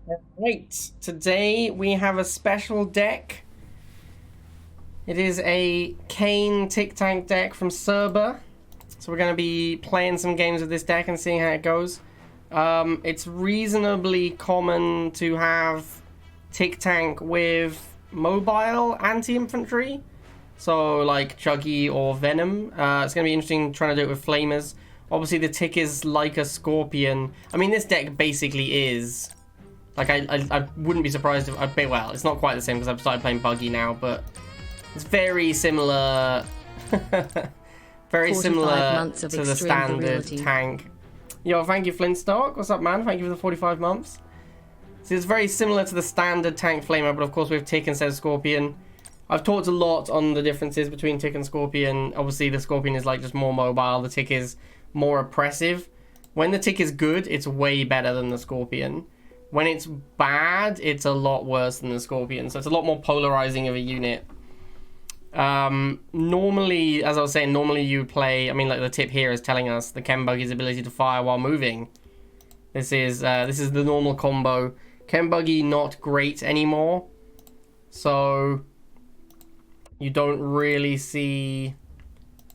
Right, today we have a special deck. It is a Kane Tick Tank deck from Surba. So we're going to be playing some games with this deck and seeing how it goes. It's reasonably common to have Tick Tank with mobile anti-infantry. So like Chuggy or Venom. It's going to be interesting trying to do it with Flamers. Obviously the Tick is like a Scorpion. I mean, this deck basically is... Like, I wouldn't be surprised if... well, it's not quite the same because I've started playing Buggy now, but it's very similar... very similar to the standard tank. Yo, thank you, Flintstock. What's up, man? Thank you for the 45 months. So it's very similar to the standard tank flamer, but of course we have Tick instead of Scorpion. I've talked a lot on the differences between Tick and Scorpion. Obviously, the Scorpion is like just more mobile. The Tick is more oppressive. When the Tick is good, it's way better than the Scorpion. When it's bad, it's a lot worse than the Scorpion. So it's a lot more polarizing of a unit. Normally, as I was saying, normally you play... I mean, like the tip here is telling us the Chem Buggy's ability to fire while moving. This is the normal combo. Chem Buggy not great anymore. So you don't really see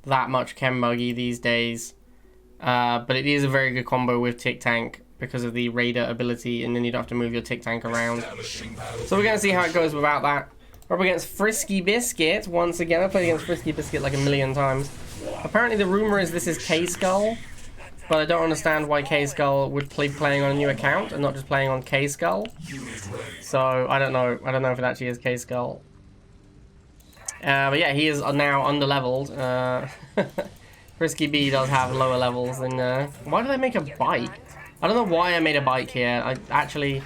that much Chem Buggy these days. But it is a very good combo with Tick Tank because of the Raider ability, and then you don't have to move your Tick Tank around. So we're going to see how it goes without that. We're up against Frisky Biscuit once again. I've played against Frisky Biscuit like a million times. Apparently the rumor is this is K-Skull, but I don't understand why K-Skull would be playing on a new account and not just playing on K-Skull. So I don't know. I don't know if it actually is K-Skull. But yeah, he is now under-leveled. Frisky B does have lower levels than... why did I make a bike? I don't know why I made a bike here. I actually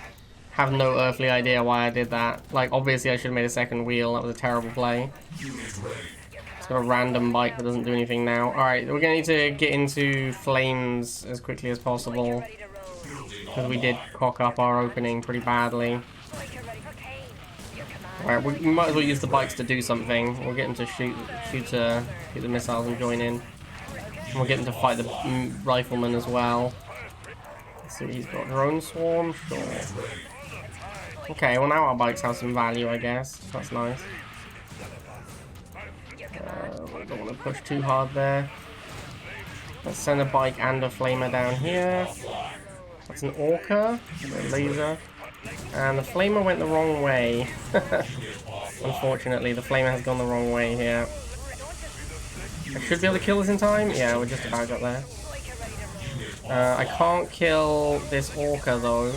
have no earthly idea why I did that. Like, obviously I should have made a second wheel. That was a terrible play. It's got a random bike that doesn't do anything now. Alright, we're going to need to get into flames as quickly as possible, because we did cock up our opening pretty badly. Alright, we might as well use the bikes to do something. We'll get them to shoot the missiles and join in. And we'll get them to fight the riflemen as well. Let's see what he's got. Drone swarm? Sure. Okay, well now our bikes have some value, I guess. That's nice. I don't want to push too hard there. Let's send a bike and a flamer down here. That's an Orca, a laser. And the flamer went the wrong way. Unfortunately, the flamer has gone the wrong way here. I should be able to kill this in time. Yeah, we're just about got there. I can't kill this Orca though.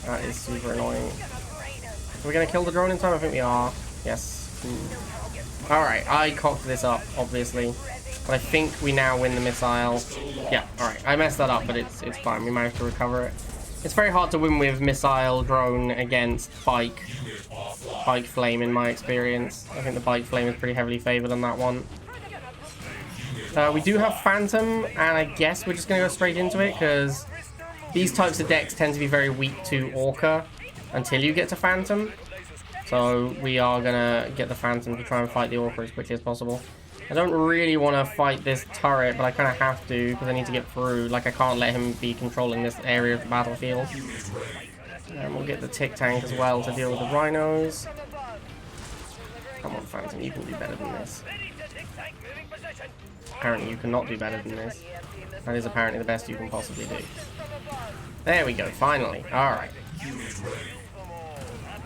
That is super annoying. Are we going to kill the drone in time? I think we are. Yes. Alright, I cocked this up, obviously. But I think we now win the missile. Yeah, alright. I messed that up, but it's fine. We managed to recover it. It's very hard to win with missile drone against bike flame in my experience. I think the bike flame is pretty heavily favored on that one. We do have Phantom, and I guess we're just going to go straight into it, because these types of decks tend to be very weak to Orca until you get to Phantom. So we are going to get the Phantom to try and fight the Orca as quickly as possible. I don't really want to fight this turret, but I kind of have to, because I need to get through. Like, I can't let him be controlling this area of the battlefield. And we'll get the Tick Tank as well to deal with the Rhinos. Come on, Phantom, you can do better than this. Apparently you cannot do better than this. That is apparently the best you can possibly do. There we go, finally. Alright.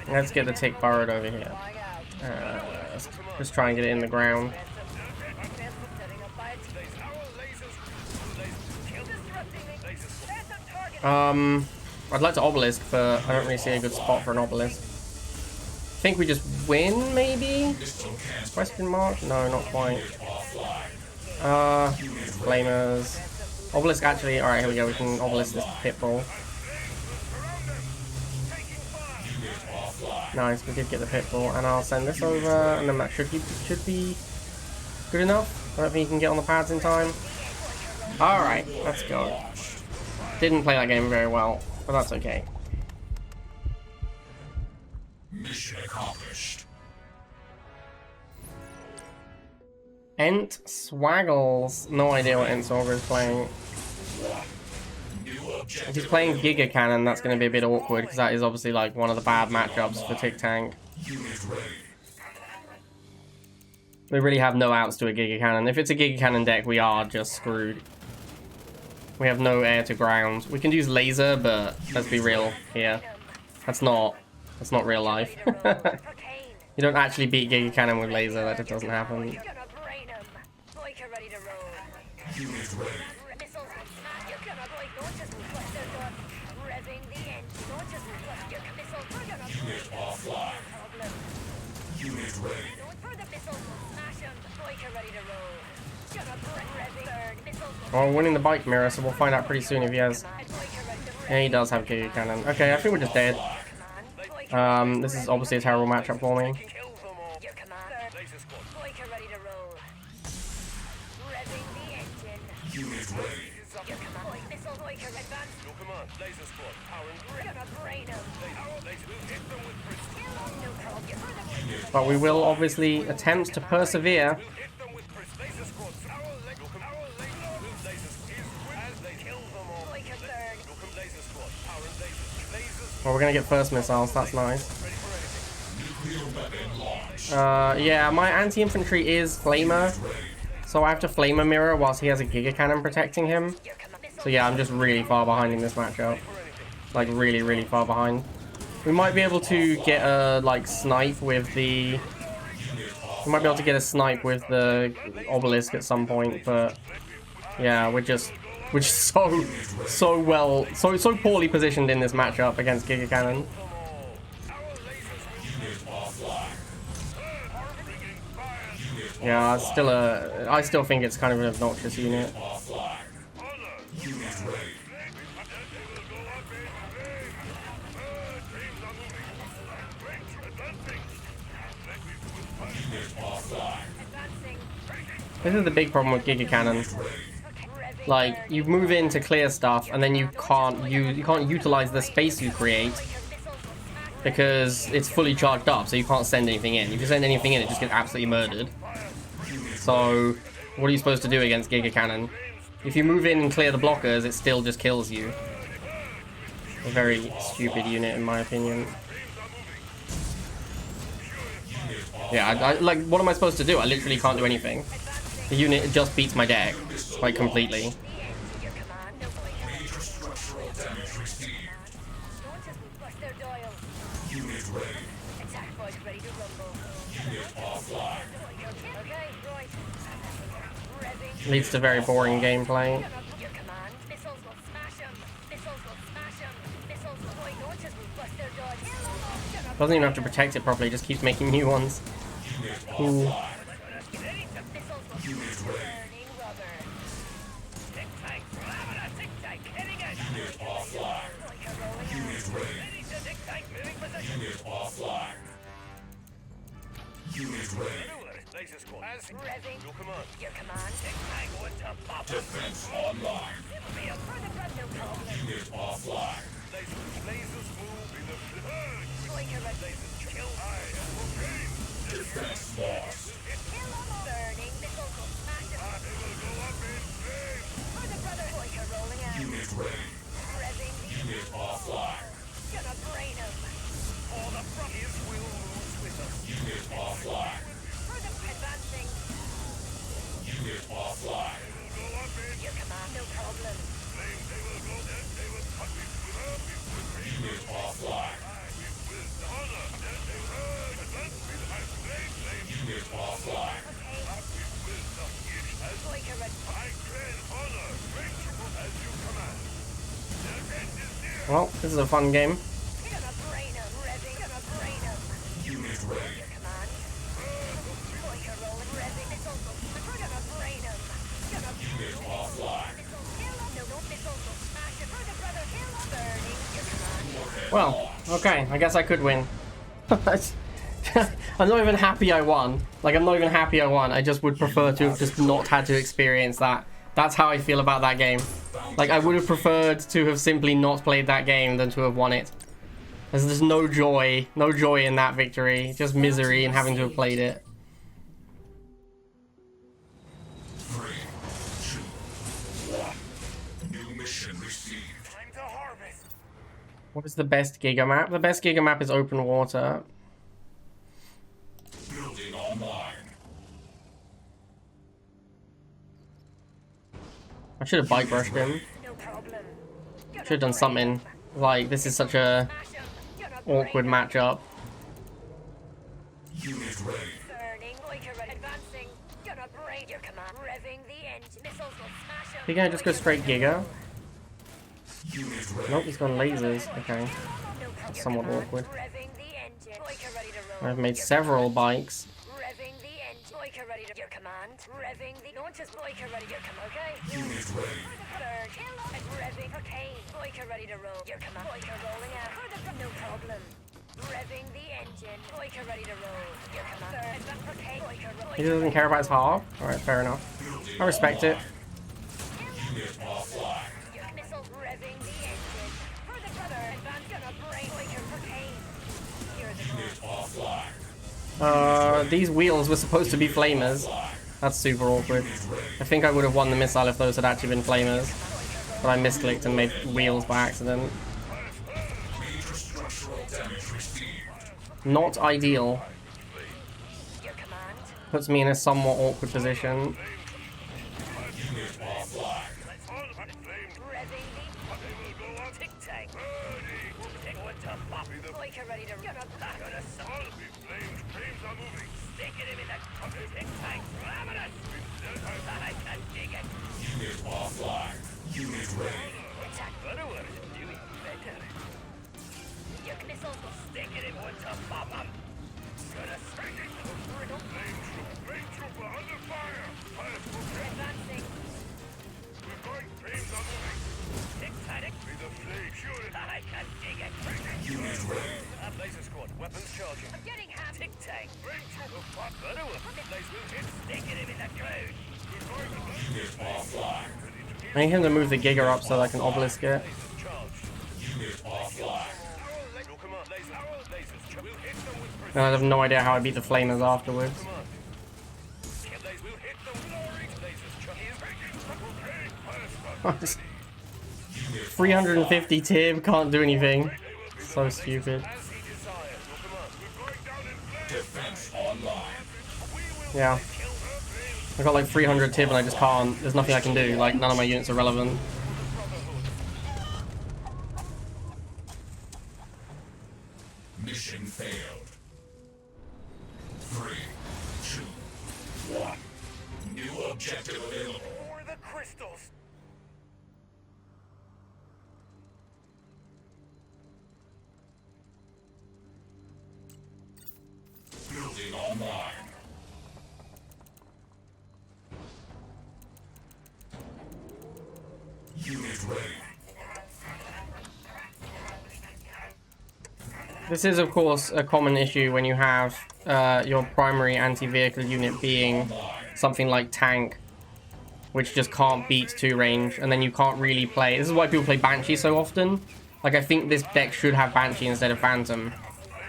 Let's get the Tick burrowed over here. Let's just try and get it in the ground. I'd like to Obelisk, but I don't really see a good spot for an Obelisk. I think we just win, maybe? Question mark? No, not quite. Flamers. Obelisk actually, alright, here we go, we can Obelisk this Pitbull. Nice, we did get the Pitbull, and I'll send this over, and then that should be good enough. I don't think you can get on the pads in time. Alright, let's go. Didn't play that game very well, but that's okay. Mission accomplished. Ent Swaggles. No idea what Ent Swaggle is playing. If he's playing Giga Cannon, that's going to be a bit awkward, because that is obviously like one of the bad matchups for Tick Tank. We really have no outs to a Giga Cannon. If it's a Giga Cannon deck, we are just screwed. We have no air to ground. We can use laser, but let's be real here. That's not real life. You don't actually beat Giga Cannon with laser. That just doesn't happen. Well, we're winning the bike mirror, so we'll find out pretty soon if he has. Yeah, he does have Giga Cannon. Okay, I think we're just dead. This is obviously a terrible matchup for me. But we will obviously attempt to persevere. Well, we're gonna get first missiles, that's nice. Yeah, my anti-infantry is Flamer, so I have to Flamer mirror whilst he has a Giga Cannon protecting him. So yeah, I'm just really far behind in this matchup. Like, really, really far behind. We might be able to get a, like, snipe with the... We might be able to get a snipe with the obelisk at some point, but... Yeah, we're just so poorly positioned in this matchup against Giga Cannon. Yeah, I still think it's kind of an obnoxious unit. This is the big problem with Giga Cannon. Like, you move in to clear stuff, and then you can't utilize the space you create because it's fully charged up, so you can't send anything in. If you send anything in, it just gets absolutely murdered. So, what are you supposed to do against Giga Cannon? If you move in and clear the blockers, it still just kills you. A very stupid unit, in my opinion. Yeah, like, what am I supposed to do? I literally can't do anything. The unit just beats my deck, like, completely. Leads to very boring gameplay. Doesn't even have to protect it properly, just keeps making new ones. Ooh. Defense online. Unit offline. Defense lost. Unit ready. Unit offline. Unit offline. Unit offline. Your command, no problem. Unit offline. Unit offline. Well, this is a fun game. Unit ready. Unit offline. Well, okay, I guess I could win. I'm not even happy I won. Like, I'm not even happy I won. I just would prefer to have just not had to experience that. That's how I feel about that game. Like, I would have preferred to have simply not played that game than to have won it. There's just no joy in that victory. Just misery in having to have played it. 3, 2, 1. New mission received. What is the best Giga map? The best Giga map is open water. Building online. I should have bike brushed him. No problem. Should have done something. Like, this is such a awkward matchup. Unit ready. Burning. Boiker ready. Advancing. Gonna break your command. Revving the engine. Missiles will smash them. He gonna just go straight Giga? Unit ready. Nope, he's gone lasers. Okay. No problem. Somewhat awkward. Revving the engine. Boiker ready to roll. I've made several bikes. Revving the engine. Boiker ready to your command. Revving the launches. Boiker ready to your command. Okay. Unit ready. Burn. Kill. And revving. Okay. Boiker ready to roll. Your command. Boiker rolling out. No problem. Revving the engine. Boiker ready to roll. Your command. Burn. Okay. Boiker roll. He doesn't care about his half. Alright, fair enough. I respect it. Unit offline. Your missiles revving the engine. For the brother. Advance. Gonna break. Boiker. Okay. You're the Unit offline. These wheels were supposed to be flamers. That's super awkward. I think I would have won the missile if those had actually been flamers. But I misclicked and made wheels by accident. Major structural damage received. Not ideal. Your command. Puts me in a somewhat awkward position. Unit offline. Revving the tick tank. Boiker ready to gonna stick it in the tick tank. I can dig it. Unit offline. Unit ready. Attack. Your missiles will stick it in one to pop up. Gonna stick it. Advancing. Tick tank. I can dig it. Unit ready. Laser squad, weapons charging. I'm getting half tick tank. Stick it in the ground. Unit offline. I need him to move the Giga up so that I can obelisk it. Unit offline. Your command, lasers. We'll hit them with And I have no idea how I beat the flamers afterwards. We'll hit them with lasers. 350 Tib, can't do anything. So stupid. As he desires. Your command. Defense online. Yeah. I got like 300 Tib and I just can't. There's nothing I can do. Like, none of my units are relevant. Mission failed. 3, 2, 1. New objective available. For the crystals. Building online. Unit ready. This is, of course, a common issue when you have your primary anti-vehicle unit being something like tank, which just can't beat 2 range, and then you can't really play. This is why people play Banshee so often. Like, I think this deck should have Banshee instead of Phantom,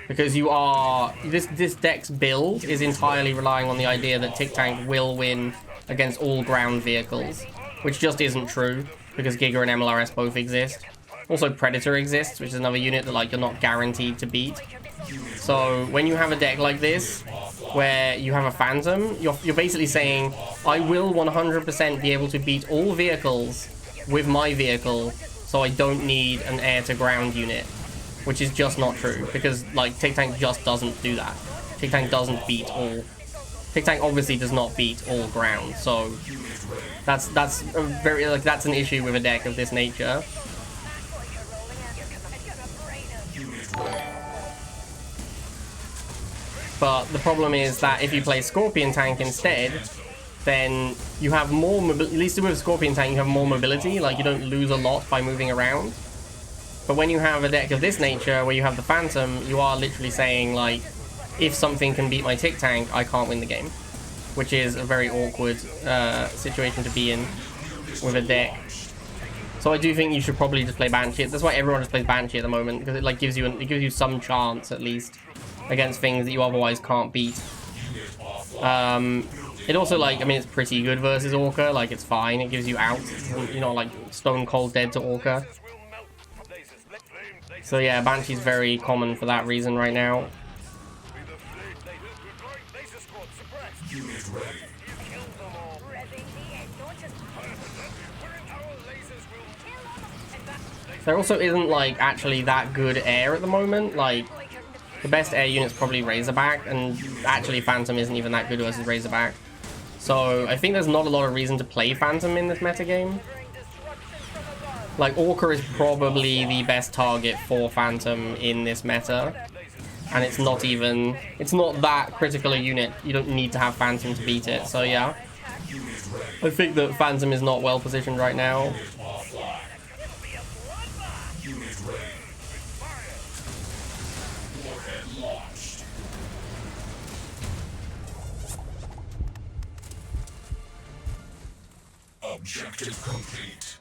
because you are... This deck's build is entirely relying on the idea that Tic Tank will win against all ground vehicles, which just isn't true, because Giga and MLRS both exist. Also, Predator exists, which is another unit that, like, you're not guaranteed to beat. So, when you have a deck like this, where you have a Phantom, you're basically saying, I will 100% be able to beat all vehicles with my vehicle, so I don't need an air-to-ground unit. Which is just not true, because, like, Tic Tank just doesn't do that. Tic Tank doesn't beat all... Tic Tank obviously does not beat all ground, so... That's a very, like, that's an issue with a deck of this nature. But the problem is that if you play Scorpion Tank instead, then you have more mobility. At least with Scorpion Tank, you have more mobility. Like, you don't lose a lot by moving around. But when you have a deck of this nature, where you have the Phantom, you are literally saying, like, if something can beat my Tic Tank, I can't win the game. Which is a very awkward situation to be in with a deck. So I do think you should probably just play Banshee. That's why everyone just plays Banshee at the moment, because it, like, gives you some chance, at least, against things that you otherwise can't beat. It also, like, I mean, it's pretty good versus Orca. Like, it's fine. It gives you outs. You're not, like, stone cold dead to Orca. So yeah, Banshee's very common for that reason right now. Laser squad suppressed. Unit ready. Kill them all. Revving the end. Don't just Our lasers will kill them. And back. There also isn't like actually that good air at the moment. Like the best air unit's probably Razorback, and actually Phantom isn't even that good versus Razorback. So I think there's not a lot of reason to play Phantom in this metagame. Like Orca is probably the best target for Phantom in this meta. And it's not that critical a unit. You don't need to have Phantom to beat it. So yeah, I think that Phantom is not well positioned right now. Unit ready. Warhead launched. Objective complete.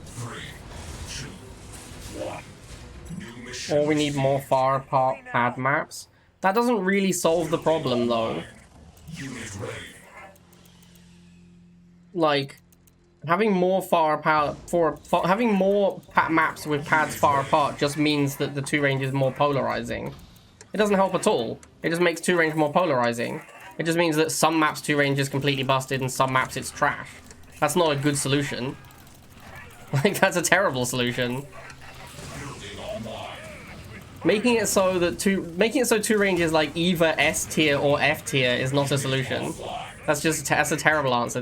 3, 2, 1. New mission. Or we need more far apart pad maps. That doesn't really solve the problem though. Unit ready. Like having more far apart having more maps with pads far apart just means that the 2 range is more polarizing. It doesn't help at all. It just makes 2 range more polarizing. It just means that some maps 2 range is completely busted and some maps it's trash. That's not a good solution. Like that's a terrible solution. Making it so 2 range is like either S tier or F tier is not a solution. That's a terrible answer.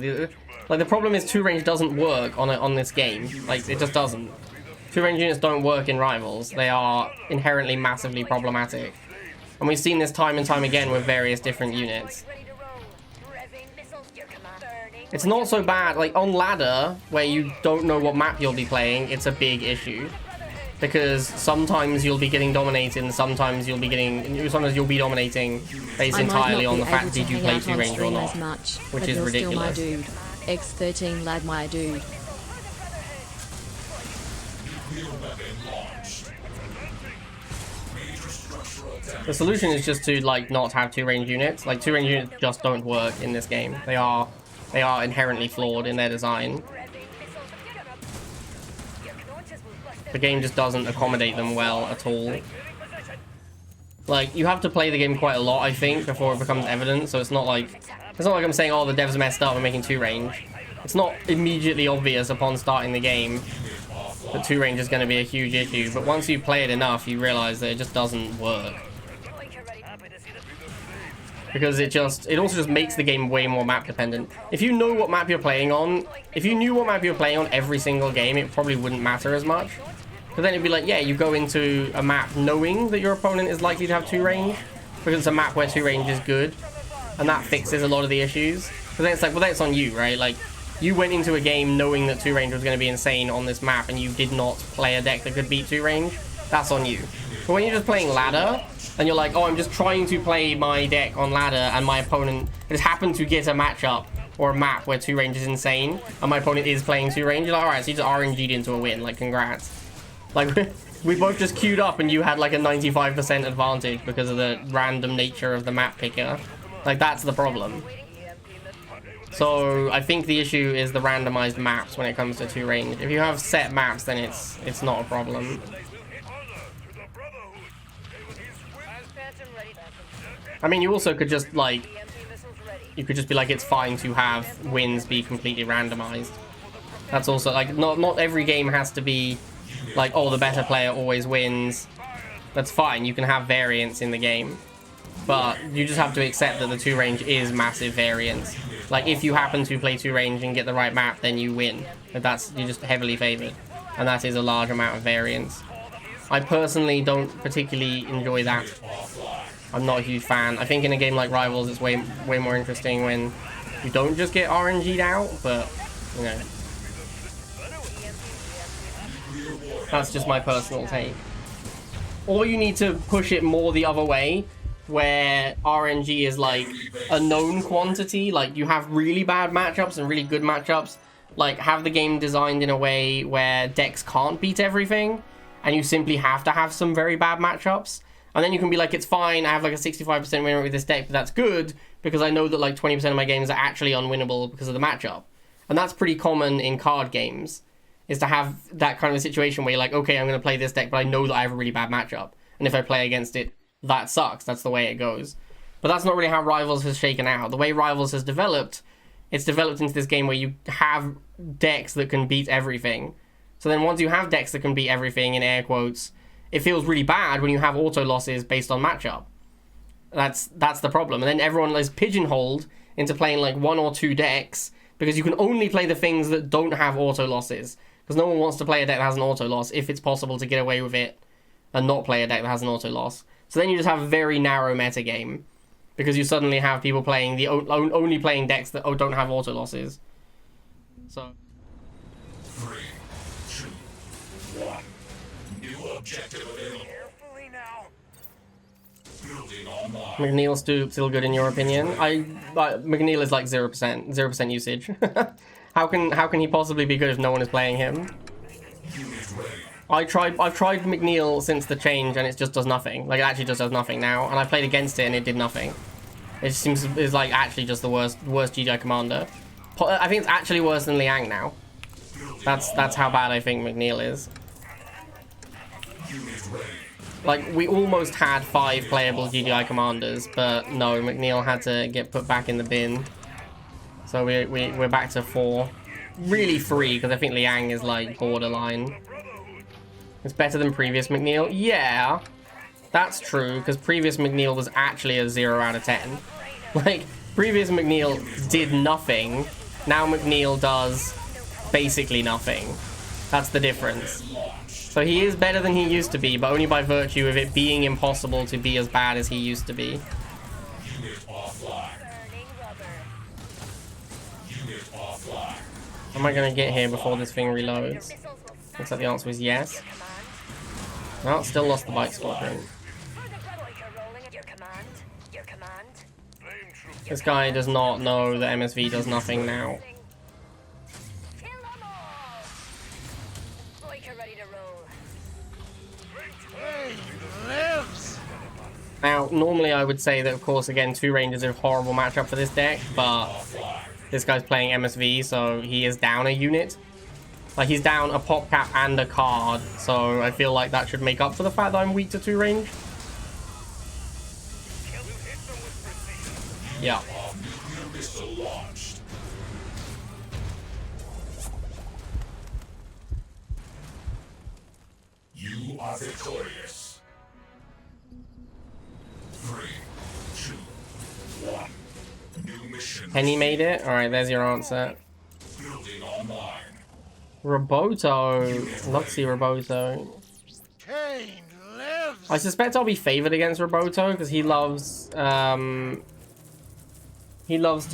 Like the problem is 2 range doesn't work on this game. Like it just doesn't. 2 range units don't work in Rivals. They are inherently massively problematic. And we've seen this time and time again with various different units. Ready to roll. Revving missiles. Your command. Burning. It's not so bad, like on ladder, where you don't know what map you'll be playing, it's a big issue. Because sometimes you'll be getting dominated and sometimes you'll be dominating based entirely on the fact did you play 2 range or not. Which is ridiculous. X13 lad, my dude. Nuclear weapon launched. Major structural damage. The solution is just to like not have 2 range units. Like 2 range units just don't work in this game. They are inherently flawed in their design. Revving missiles. Your launches will bust The game just doesn't accommodate them well at all. Like you have to play the game quite a lot, I think, before it becomes evident. So it's not like I'm saying, oh, the devs messed up and making 2 range. It's not immediately obvious upon starting the game that 2 range is going to be a huge issue. But once you play it enough, you realize that it just doesn't work. Because it also just makes the game way more map dependent. If you know what map you're playing on, if you knew what map you're playing on every single game, it probably wouldn't matter as much. But then it'd be like, yeah, you go into a map knowing that your opponent is likely to have 2 range, because it's a map where 2 range is good, and that fixes a lot of the issues. But then it's like, well, that's on you, right? Like, you went into a game knowing that 2 range was going to be insane on this map, and you did not play a deck that could beat 2 range. That's on you. But when you're just playing ladder, and you're like, oh, I'm just trying to play my deck on ladder, and my opponent has happened to get a matchup or a map where 2 range is insane, and my opponent is playing 2 range, you're like, alright, so you just RNG'd into a win, like, congrats. Like, we both just queued up and you had like a 95% advantage because of the random nature of the map picker. Like, that's the problem. So I think the issue is the randomized maps when it comes to 2 range. If you have set maps, then it's not a problem. I mean, you also could just like, you could just be like, it's fine to have wins be completely randomized. That's also like, not every game has to be like, oh, the better player always wins. That's fine, you can have variance in the game. But you just have to accept that the 2 range is massive variance. Like, if you happen to play 2 range and get the right map, then you win. But you're just heavily favored. And that is a large amount of variance. I personally don't particularly enjoy that. I'm not a huge fan. I think in a game like Rivals, it's way more interesting when you don't just get RNG'd out, but, you know. That's just my personal take. Or you need to push it more the other way, where RNG is like a known quantity. Like, you have really bad matchups and really good matchups. Like, have the game designed in a way where decks can't beat everything, and you simply have to have some very bad matchups. And then you can be like, it's fine, I have like a 65% win rate with this deck, but that's good, because I know that like 20% of my games are actually unwinnable because of the matchup. And that's pretty common in card games. is to have that kind of a situation where you're like, okay, I'm going to play this deck, but I know that I have a really bad matchup. And if I play against it, that sucks. That's the way it goes. But that's not really how Rivals has shaken out. The way Rivals has developed, it's developed into this game where you have decks that can beat everything. So then once you have decks that can beat everything, in air quotes, it feels really bad when you have auto losses based on matchup. That's the problem. And then everyone is pigeonholed into playing like 1 or 2 decks because you can only play the things that don't have auto losses. Because no one wants to play a deck that has an auto loss if it's possible to get away with it and not play a deck that has an auto loss. So then you just have a very narrow meta game because you suddenly have people playing only playing decks that don't have auto losses. So 3, 2, 1. New objective available. Carefully now. Building online. McNeil's still good in your opinion? McNeil is like 0% usage. How can he possibly be good if no one is playing him? Unit ready. I've tried McNeil since the change and it just does nothing. Like it actually just does nothing now. And I played against it and it did nothing. It seems is like actually just the worst GDI commander. I think it's actually worse than Liang now. That's how bad I think McNeil is. Unit ready. Like we almost had 5 playable GDI commanders, but no, McNeil had to get put back in the bin. So we're back to 4. Really 3, because I think Liang is like borderline. It's better than previous McNeil. Yeah, that's true, because previous McNeil was actually a 0 out of 10. Like, previous McNeil did nothing. Now McNeil does basically nothing. That's the difference. So he is better than he used to be, but only by virtue of it being impossible to be as bad as he used to be. Unit offline. Burning rubber. Unit offline. Am I going to get here before this thing reloads? Missiles will Looks like the answer is yes. command. No, still lost the bike squadron. For the Boiker rolling at your command. Your command. Flame troop. This guy does not know that MSV does nothing now. Kill them all. Boiker ready to roll. Now, normally I would say that, of course, again, 2 ranges are a horrible matchup for this deck, but this guy's playing MSV, so he is down a unit. Like, he's down a pop cap and a card, so I feel like that should make up for the fact that I'm weak to 2 range. Kill will hit them with precision. Yeah. Nuclear missile launched. You are victorious. 3, 2, 1. New mission. Penny made it? Alright, there's your answer. Building online. Roboto. Love to see Roboto. I suspect I'll be favored against Roboto because he loves to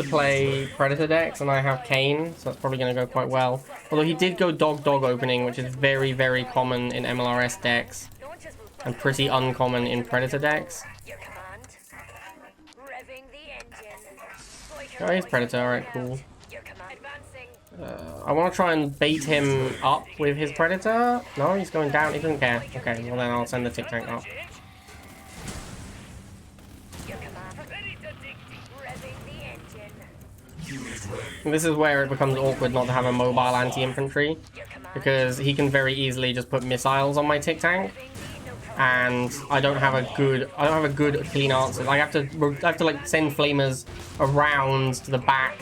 play Predator decks and I have Kane, so that's probably going to go quite well. Although he did go dog opening, which is very, very common in MLRS decks Launches will and pretty uncommon in Predator decks. your command. Revving the engine. Boiker Oh, he's rolling Predator, alright, out. cool. Your command. Advancing. I want to try and bait him up with his Predator. No, he's going down. He doesn't care. Okay, well then I'll send the Tick Tank up. Your command. Ready to dig deep. Revving the engine. Unit ready. This is where it becomes awkward not to have a mobile anti-infantry, Your command. because he can very easily just put missiles on my Tick Tank, Revving the no problem. and I don't have a good clean answer. Like, I have to like send flamers around to the back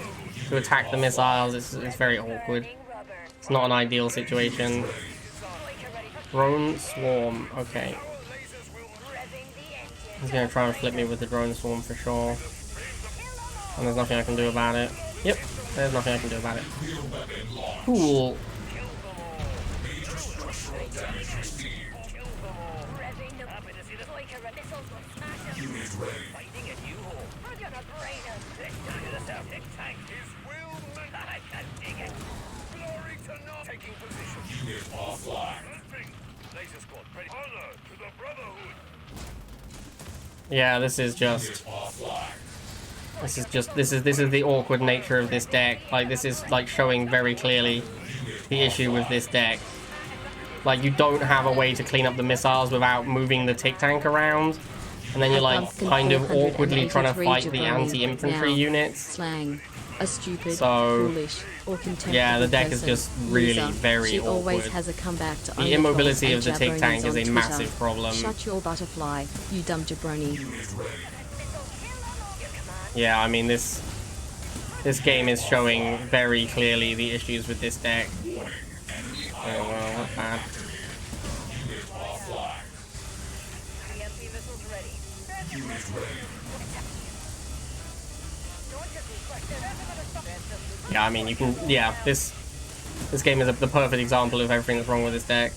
to attack the missiles. It's very awkward. Burning rubber. It's not an ideal situation. Boiker ready for Drone swarm. Okay, revving the engine. he's gonna try and flip me with the drone swarm for sure, and there's nothing I can do about it. Yep, there's nothing I can do about it. Cool. Major structural damage received. Revving the Boiker ready. Missiles will smash us. Unit ready. Fighting a new hole. We're gonna brain us. Tick tank. His will man. I can dig it. Glory to not taking position. Unit offline. Moving. Laser squad ready. Honor to the Brotherhood. Yeah, this is just. Offline. This is the awkward nature of this deck. Like, this is like showing very clearly the issue with this deck. Like, you don't have a way to clean up the missiles without moving the Tick Tank around, and then you're like kind of awkwardly trying to fight the anti-infantry units. Slang. A stupid, So, foolish, or contemptible yeah, the deck is person. just really Loser. very She always awkward. has a comeback to The own the immobility trolls of the and Tic Tank jabronis is on a Twitter. massive problem. Shut your butterfly, you dumb jabroni. Yeah, I mean, this game is showing very clearly the issues with this deck. Oh, well, that's bad. Yeah, I mean, you can... Yeah, this game is the perfect example of everything that's wrong with this deck.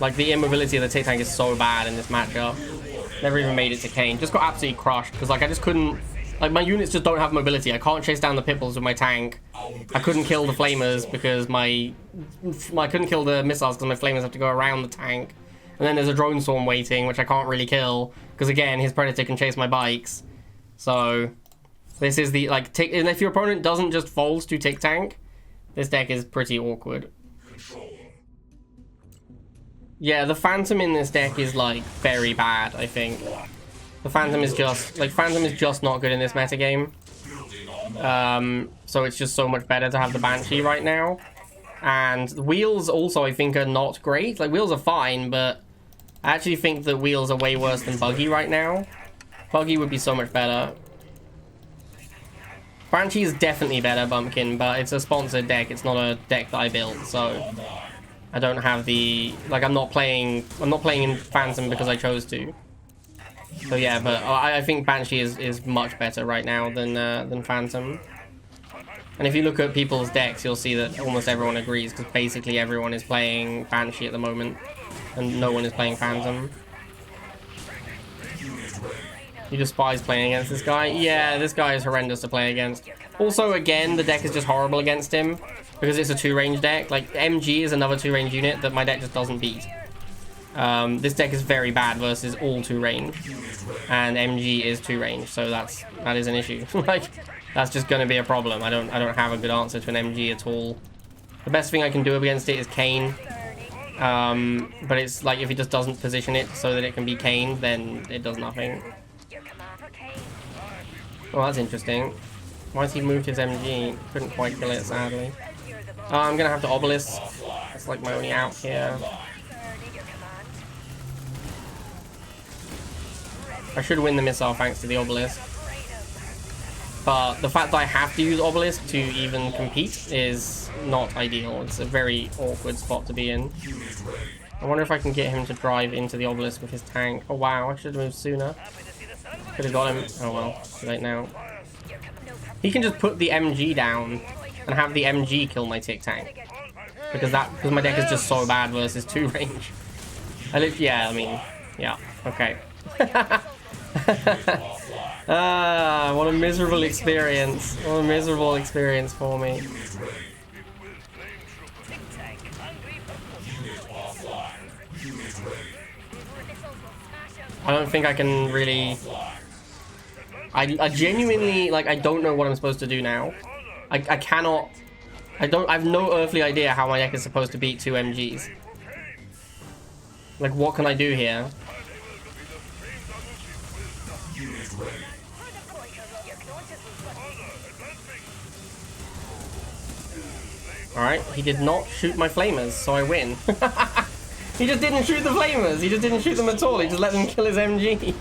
Like, the immobility of the Tic Tank is so bad in this matchup. Never even made it to Kane. Just got absolutely crushed, because, like, I just couldn't... Like, my units just don't have mobility. I can't chase down the Pitbulls with my tank. I couldn't kill the Flamers because I couldn't kill the missiles because my Flamers have to go around the tank. And then there's a Drone Storm waiting, which I can't really kill, because, again, his Predator can chase my bikes. So... This is the, like, and if your opponent doesn't just fold to Tic Tank, this deck is pretty awkward. Yeah, the Phantom in this deck is, like, very bad, I think. The Phantom is just, like, Phantom is just not good in this metagame. So it's just so much better to have the Banshee right now. And the Wheels also, I think, are not great. Like, Wheels are fine, but I actually think that Wheels are way worse than Buggy right now. Buggy would be so much better. Banshee is definitely better, Bumpkin, but it's a sponsored deck. It's not a deck that I built, so I don't have the... Like, I'm not playing in Phantom because I chose to. So yeah, but I think Banshee is much better right now than Phantom. And if you look at people's decks, you'll see that almost everyone agrees, because basically everyone is playing Banshee at the moment, and no one is playing Phantom. You despise playing against this guy? Yeah, this guy is horrendous to play against. Also, again, the deck is just horrible against him because it's a 2-range deck. Like, MG is another 2-range unit that my deck just doesn't beat. This deck is very bad versus all 2-range, and MG is 2-range, so that is an issue. Like, that's just going to be a problem. I don't have a good answer to an MG at all. The best thing I can do against it is Kane. But it's like, if he just doesn't position it so that it can be Kane, then it does nothing. Well, that's interesting. Why has he moved his MG? Couldn't quite kill it, sadly. I'm gonna have to Obelisk. That's like my only out here. I should win the missile thanks to the Obelisk. But the fact that I have to use Obelisk to even compete is not ideal. It's a very awkward spot to be in. I wonder if I can get him to drive into the Obelisk with his tank. Oh wow, I should have moved sooner. Could have got him. Oh well, too late now. He can just put the MG down and have the MG kill my Tic Tank. Because my deck is just so bad versus 2-range. Yeah, I mean, yeah, okay. What a miserable experience. What a miserable experience for me. I don't think I can really... I genuinely, like, I don't know what I'm supposed to do now. I cannot... I have no earthly idea how my deck is supposed to beat 2 MGs. Like, what can I do here? Alright, he did not shoot my Flamers, so I win. He just didn't shoot the Flamers. He just didn't shoot them at all. He just let them kill his MG.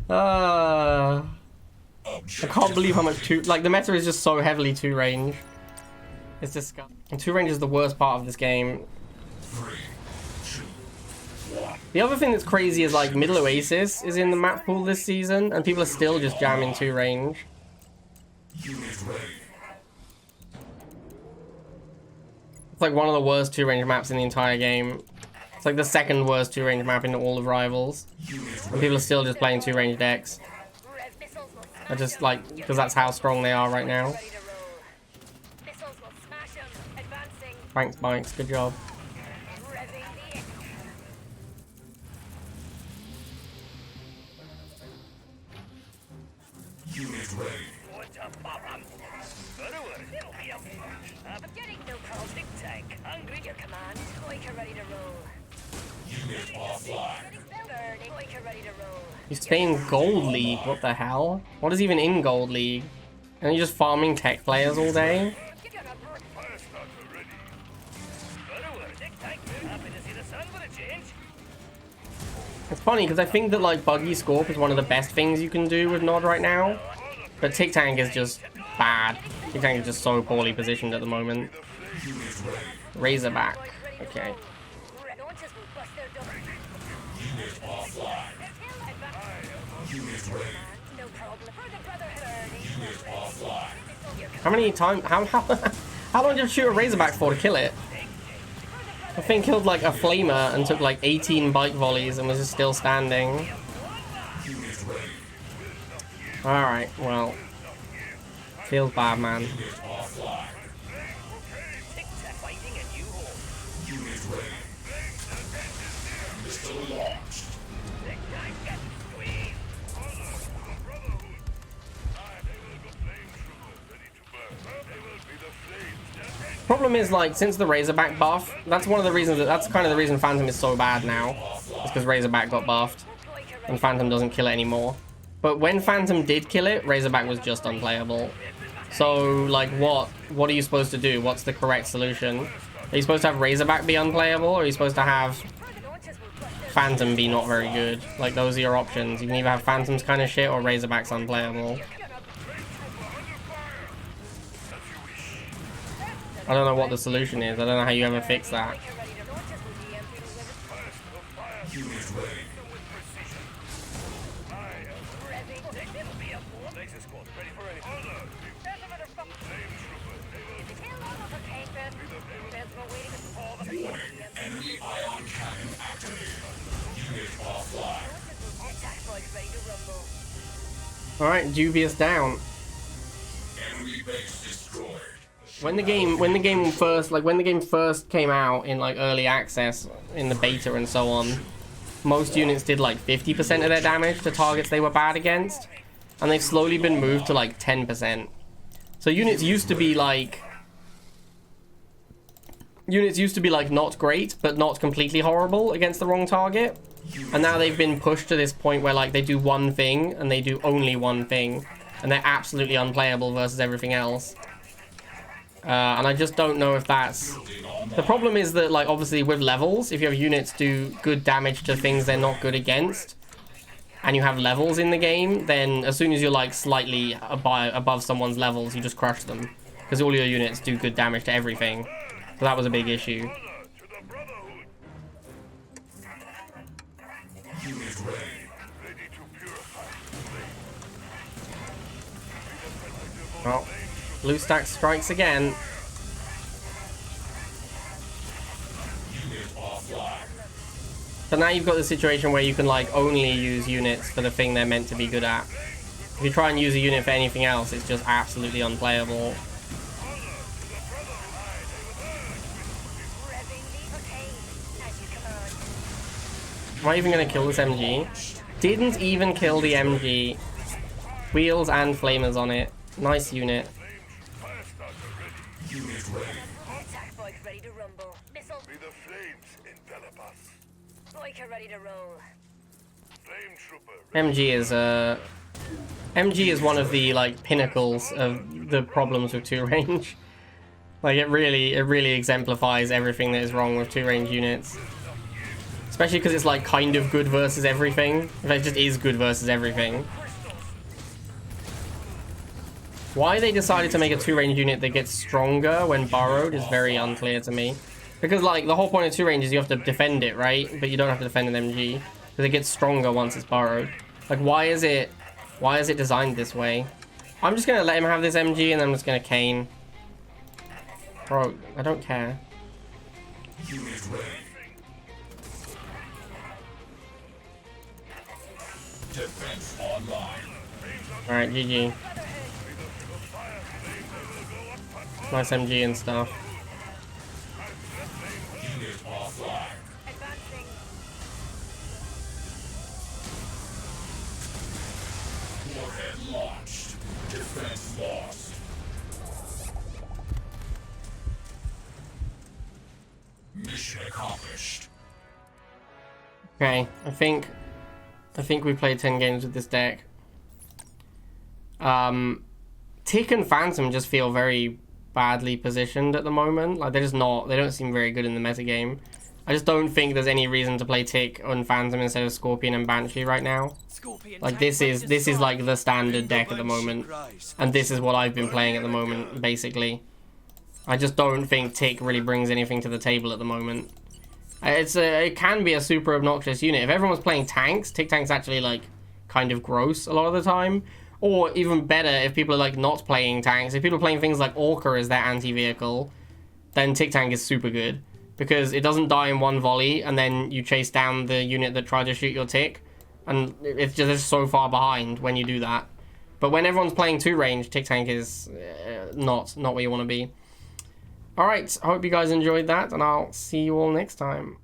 I can't believe how much like, the meta is just so heavily 2-range. It's disgusting. And 2-range is the worst part of this game. The other thing that's crazy is, like, Middle Oasis is in the map pool this season, and people are still just jamming 2-range. It's like one of the worst 2-range maps in the entire game. It's like the second worst 2-range map in all of Rivals. And people are still just playing 2-range decks. I just, like, because that's how strong they are right now. Thanks, Bikes. Good job. I'm getting no call. Tic Tank. Hungry. Your command. Boyka ready to roll. Unit offline. Burning. Biker ready to roll. You stay in Gold League. What the hell? What is even in Gold League? And you're just farming tech players all day? Fire starter ready. Forward, tick tack. Happy to see the sun for a change. It's funny because I think that like Buggy Scorp is one of the best things you can do with Nod right now. But Tic Tank is just bad. Tic Tank is just so poorly positioned at the moment. Razorback. Okay. Launches will bust their double. Unit offline. Unit ready. No problem. For the Brotherhood. Unit offline. How many times? How long did you shoot a Razorback for to kill it? I think killed like a Flamer and took like 18 bike volleys and was just still standing. Unit ready. Alright, well. Feels bad, man. Unit offline. Tick tack fighting a new hole. Unit ready. Missile launched. Tick tack get squeezed. Problem is, like, since the Razorback buff, that's one of the reasons that's kind of the reason Phantom is so bad now. It's because Razorback got buffed and Phantom doesn't kill it anymore. But when Phantom did kill it, Razorback was just unplayable. So, like, what are you supposed to do? What's the correct solution? Are you supposed to have Razorback be unplayable, or are you supposed to have Phantom be not very good? Like, those are your options. You can either have Phantom's kind of shit or Razorback's unplayable. I don't know what the solution is. I don't know how you ever fix that. Unit ready. Enemy ion cannon activated. Unit offline. Alright, Dubious down. Enemy base destroyed. When the game first came out in like early access in the beta and so on, most units did like 50% of their damage to targets they were bad against, and they've slowly been moved to like 10%. So units used to be like not great, but not completely horrible against the wrong target. And now they've been pushed to this point where like they do one thing and they do only one thing, and they're absolutely unplayable versus everything else. And I just don't know if that's... The problem is that, like, obviously with levels, if you have units do good damage to things they're not good against, and you have levels in the game, then as soon as you're, like, slightly above someone's levels, you just crush them. Because all your units do good damage to everything. So that was a big issue. Unit ready. Well, Blue Stack strikes again. Unit offline. But now you've got the situation where you can like only use units for the thing they're meant to be good at. If you try and use a unit for anything else, it's just absolutely unplayable. Am I even going to kill this MG? Didn't even kill the MG. Wheels and flamers on it. Nice unit. Unit ready. Attack bike ready to rumble. Missile. May the flames envelop us. Biker ready to roll. Flame trooper. MG is one of the like pinnacles of the problems with 2-range. Like it really exemplifies everything that is wrong with 2-range units. Especially because it's like kind of good versus everything. In fact, it just is good versus everything. Why they decided to make a 2-range unit that gets stronger when burrowed is very unclear to me. Because like the whole point of 2-range is you have to defend it, right? But you don't have to defend an MG. Because it gets stronger once it's burrowed. Like why is it designed this way? I'm just gonna let him have this MG and I'm just gonna cane. Bro, I don't care. Unit ready. Defense online. Alright, GG. Nice MG and stuff. Unit offline. Advancing. Warhead launched. Defense lost. Mission accomplished. Okay, I think I think we played 10 games with this deck. Tick and Phantom just feel very badly positioned at the moment. Like, they're just not, they don't seem very good in the metagame. I just don't think there's any reason to play Tick on Phantom instead of Scorpion and Banshee right now. Like, this is like the standard deck at the moment. And this is what I've been playing at the moment, basically. I just don't think Tick really brings anything to the table at the moment. It can be a super obnoxious unit. If everyone was playing tanks, Tick Tank's actually, like, kind of gross a lot of the time. Or even better, if people are, like, not playing tanks. If people are playing things like Orca as their anti-vehicle, then Tick Tank is super good. Because it doesn't die in one volley, and then you chase down the unit that tried to shoot your Tick. And it's just so far behind when you do that. But when everyone's playing 2-range, Tick Tank is not where you want to be. Alright, I hope you guys enjoyed that, and I'll see you all next time.